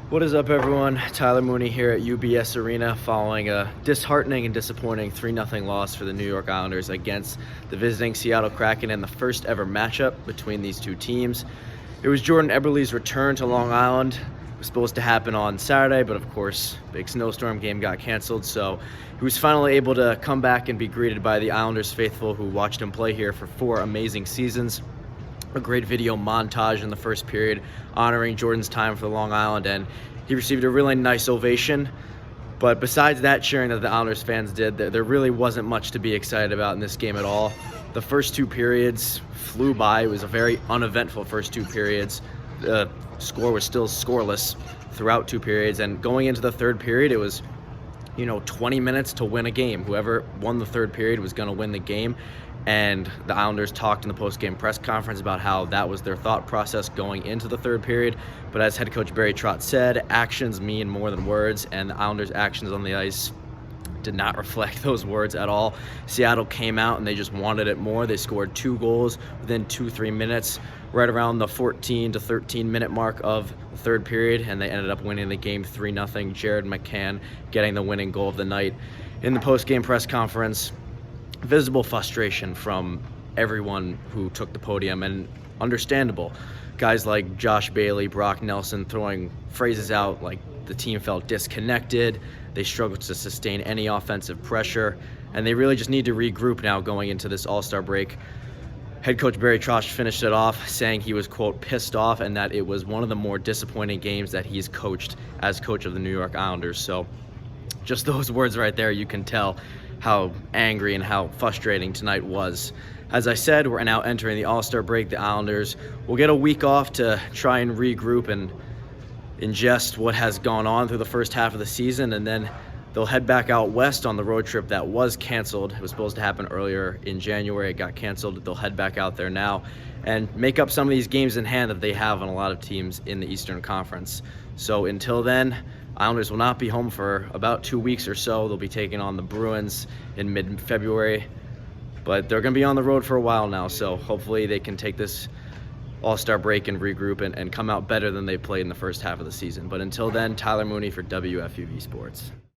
What is up, everyone? Tyler Mooney here at UBS Arena following a disheartening and disappointing 3-0 loss for the New York Islanders against the visiting Seattle Kraken in the first ever matchup between these two teams. It was Jordan Eberle's return to Long Island. It was supposed to happen on Saturday, but of course, big snowstorm game got canceled, so he was finally able to come back and be greeted by the Islanders faithful who watched him play here for 4 amazing seasons. A great video montage in the first period honoring Jordan's time for Long Island, and he received a really nice ovation. But besides that cheering that the Islanders fans did, there really wasn't much to be excited about in this game at all. The first 2 periods flew by. It was a very uneventful first 2 periods. The score was still scoreless throughout 2 periods, and going into the third period, it was 20 minutes to win a game. Whoever won the third period was going to win the game. And the Islanders talked in the post-game press conference about how that was their thought process going into the third period. But as head coach Barry Trotz said, actions mean more than words, and the Islanders' actions on the ice did not reflect those words at all. Seattle came out and they just wanted it more. They scored 2 goals within 2-3 minutes, right around the 14 to 13 minute mark of the third period, and they ended up winning the game 3-0. Jared McCann getting the winning goal of the night. In the post-game press conference, visible frustration from everyone who took the podium, and understandable. Guys like Josh Bailey, Brock Nelson throwing phrases out like the team felt disconnected, they struggled to sustain any offensive pressure, and they really just need to regroup now going into this All-Star break. Head coach Barry Trotz finished it off saying he was, quote, pissed off, and that it was one of the more disappointing games that he's coached as coach of the New York Islanders. So just those words right there, you can tell how angry and how frustrating tonight was. As I said, we're now entering the All-Star break. The Islanders will get a week off to try and regroup and ingest what has gone on through the first half of the season, and then they'll head back out west on the road trip that was canceled. It was supposed to happen earlier in January. It got canceled. They'll head back out there now and make up some of these games in hand that they have on a lot of teams in the Eastern Conference. So until then, Islanders will not be home for about 2 weeks or so. They'll be taking on the Bruins in mid-February, but they're going to be on the road for a while now, so hopefully they can take this All-Star break and regroup and come out better than they played in the first half of the season. But until then, Tyler Mooney for WFUV Sports.